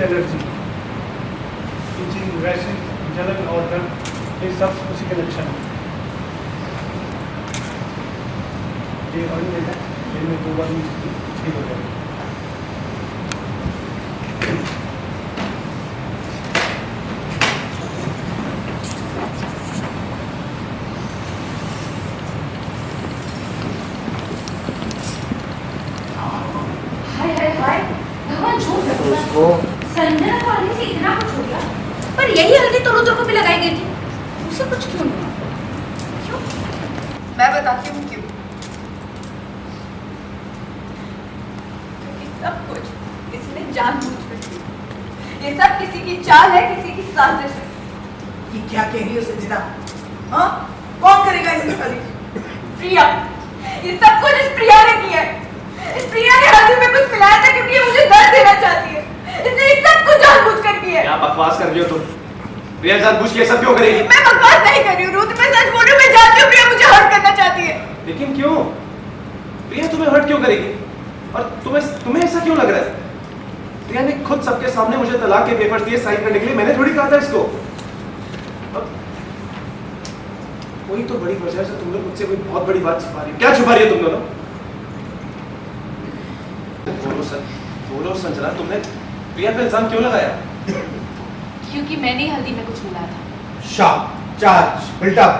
Allergy, etching, rashes, जलन और दर्द, ये सब उसी के लक्षण हैं। ये ऑयल लेना है, इनमें 2 बार ठीक हो जाएगा। संजना को आने से इतना कुछ हो गया, पर यही हल्दी तो रुद्र को भी लगाई गई थी, उसे कुछ क्यों नहीं हुआ? क्यों? मैं बताती हूँ क्यों। क्योंकि सब कुछ इसने जानबूझ कर किया। ये सब किसी की चाल है, किसी की साजिश है। ये क्या कह रही हो संजना? हाँ? कौन करेगा इसकी साजिश? प्रिया। ये सब कुछ इस प्रिया ने किया है। इस प्रिया ने हल्दी में कुछ मिलाया था क्योंकि ये मुझे दर्द देना चाहती है। इसने ये सब कुछ जानबूझ कर किया है। क्या बकवास कर रही हो तुम? प्रिया जानबूझ के सब क्यों करेगी? मैं बकवास नहीं कर रही हूँ रुद्र, मैं सच बोल रही हूँ। मैं जानती हूँ प्रिया मुझे हर्ट करना चाहती है। लेकिन क्यों? प्रिया तुम्हें हर्ट क्यों करेगी? और तुम्हें ऐसा क्यों लग रहा है? प्रिया ने खुद सबके सामने मुझे तलाक के पेपर्स दिए साइन करने के लिए, मैंने थोड़ी कहा था इसको। कोई तो बड़ी वजह से तुम लोग मुझसे कोई बहुत बड़ी बात छुपा रही हो। क्या छुपा रही हो तुम दोनों? बोलो संजना, तुमने प्रिया पे इल्जाम क्यों लगाया? क्योंकि मैंने ही हल्दी में कुछ मिलाया था। Shop charge built up.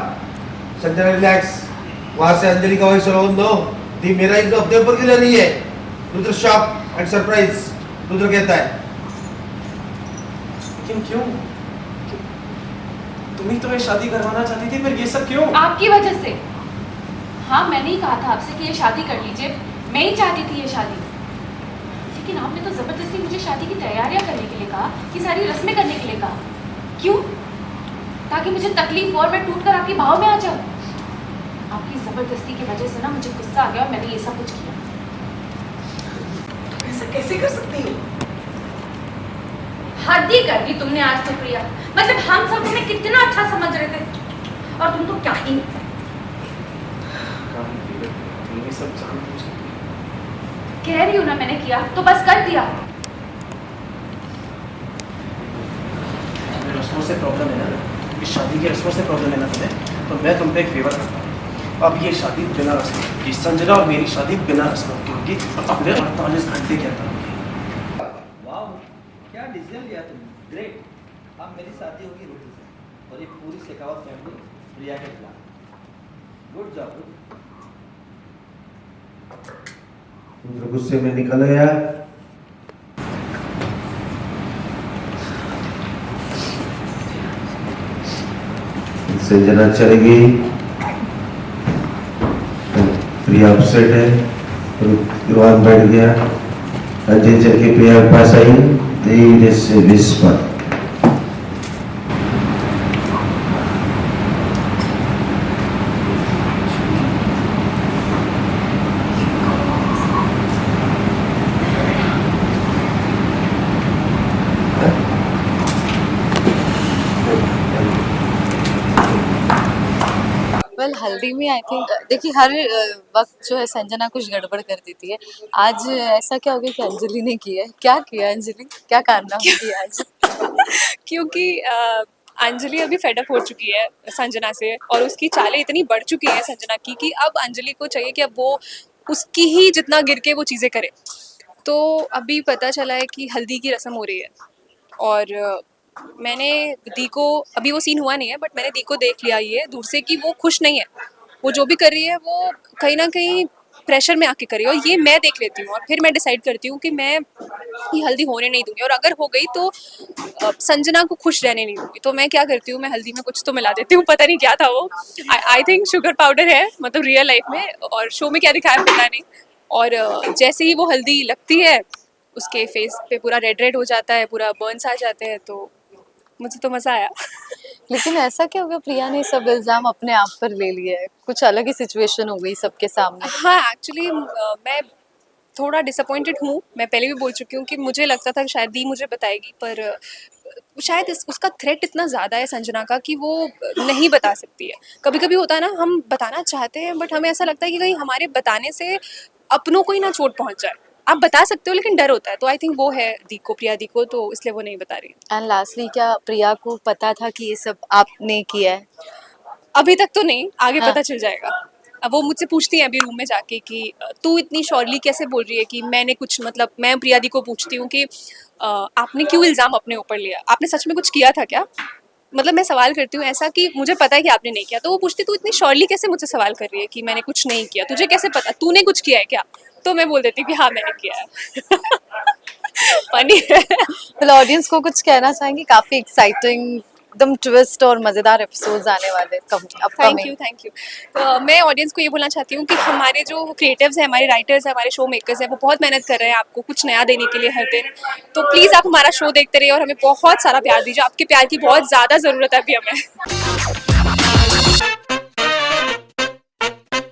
Sanjana relax, वहां से अंजलि का वॉइस ऑन दो। दी मेरा एकदम अपने ऊपर क्यों ले रही है? Rudra shock and surprise, Rudra कहता है। लेकिन क्यों? तुम ही तो ये शादी करवाना चाहती थी, फिर ये सब क्यों? आपकी वजह से। हाँ, मैंने ही कहा था आपसे कि ये शादी कर लीजिए, मैं ही चाहती थी ये शादी, लेकिन आपने तो जबरदस्ती मुझे शादी की तैयारियां करने के लिए कहा, कि सारी रस्में करने के लिए कहा। क्यों? ताकि मुझे तकलीफ और मैं टूट कर आपके भाव में आ जाऊं। आपकी जबरदस्ती की वजह से ना मुझे गुस्सा आ गया और मैंने ये सब कुछ किया। तुम ऐसा कैसे कर सकती हो? हद ही कर दी तुमने आज तो प्रिया। मतलब हम सब तुम्हें कितना अच्छा समझ रहे थे और तुम तो क्या ही नहीं। ये सब जानबूझ के कह रही हूँ ना मैंने किया तो बस कर दिया। रस्मों से प्रॉब्लम है ना, इस शादी की रस्मों से प्रॉब्लम है ना तुम्हें, तो मैं तुम पे एक फेवर करता हूँ। अब ये शादी बिना रस्मों की, संजना और मेरी शादी बिना रस्मों की होगी, अगले 48 घंटे के अंदर होगी। वाह, क्या डिसीजन लिया तुमने, ग्रेट। अब मेरी शादी होगी रुद्र से और ये पूरी शेखावत फैमिली प्रिया के खिलाफ। Good job Rudra. रुद्र गुस्से में निकल गया। संजना चली गई, प्रिया अपसेट है। रुद्र बैठ गया। अंजलि चल के प्रिया के पास आई, धीरे से विस्पर। वेल हल्दी में आई थिंक देखिए हर वक्त जो है संजना कुछ गड़बड़ कर देती है। आज ऐसा क्या हो गया कि अंजलि ने किया है? क्या किया अंजलि, क्या कारनामा किया आज? क्योंकि अंजलि अभी फेडअप हो चुकी है संजना से और उसकी चालें इतनी बढ़ चुकी है संजना की कि अब अंजलि को चाहिए कि अब वो उसकी ही जितना गिर के वो चीज़ें करे। तो अभी पता चला है कि हल्दी की रस्म हो रही है और मैंने दी को, अभी वो सीन हुआ नहीं है बट मैंने दी को देख लिया ये दूर से कि वो खुश नहीं है। वो जो भी कर रही है वो कहीं ना कहीं प्रेशर में आके कर रही है और ये मैं देख लेती हूँ और फिर मैं डिसाइड करती हूँ कि मैं ये हल्दी होने नहीं दूंगी और अगर हो गई तो संजना को खुश रहने नहीं दूंगी। तो मैं क्या करती हूँ, मैं हल्दी में कुछ तो मिला देती हूँ, पता नहीं क्या था वो। आई थिंक शुगर पाउडर है, मतलब रियल लाइफ में, और शो में क्या दिखाया पता नहीं। और जैसे ही वो हल्दी लगती है उसके फेस पे पूरा रेड रेड हो जाता है, पूरा बर्न्स आ जाते हैं, तो मुझे तो मज़ा आया। लेकिन ऐसा क्या हो गया प्रिया ने सब इल्जाम अपने आप पर ले लिया है? कुछ अलग ही सिचुएशन हो गई सबके सामने। हाँ, एक्चुअली मैं थोड़ा डिसअपॉइंटेड हूँ। मैं पहले भी बोल चुकी हूँ कि मुझे लगता था कि शायद दी मुझे बताएगी, पर शायद उसका थ्रेट इतना ज़्यादा है संजना का कि वो नहीं बता सकती है। कभी कभी होता है ना, हम बताना चाहते हैं बट हमें ऐसा लगता है कि कहीं हमारे बताने से अपनों को ही ना चोट पहुँच जाए। आप बता सकते हो लेकिन डर होता है, तो आई थिंक वो है दीको, प्रिया दीको, तो इसलिए वो नहीं बता रही है। एंड लास्टली, क्या प्रिया को पता था कि ये सब आपने किया है? अभी तक तो नहीं, आगे हाँ। पता चल जाएगा। अब वो मुझसे पूछती है अभी रूम में जाके कि तू इतनी श्योरली कैसे बोल रही है कि मैंने कुछ, मतलब मैं प्रिया दी को पूछती हूँ कि आपने क्यों इल्ज़ाम अपने ऊपर लिया, आपने सच में कुछ किया था क्या? मतलब मैं सवाल करती हूँ ऐसा कि मुझे पता है कि आपने नहीं किया, तो वो पूछती तू इतनी श्योरली कैसे मुझसे सवाल कर रही है कि मैंने कुछ नहीं किया, तुझे कैसे पता, तूने कुछ किया है क्या? तो मैं बोल देती हूँ कि हाँ मैंने किया है। फनी है। फिर ऑडियंस को कुछ कहना चाहेंगे? काफी एक्साइटिंग, एकदम ट्विस्ट और मजेदार एपिसोड्स आने वाले thank upcoming. You, thank you. तो मैं ऑडियंस को ये बोलना चाहती हूँ कि हमारे जो क्रिएटिव्स हैं, हमारे राइटर्स हैं, हमारे शो मेकर्स हैं, वो बहुत मेहनत कर रहे हैं आपको कुछ नया देने के लिए हर दिन। तो प्लीज़ आप हमारा शो देखते रहिए और हमें बहुत सारा प्यार दीजिए, आपके प्यार की बहुत ज़्यादा ज़रूरत है अभी हमें।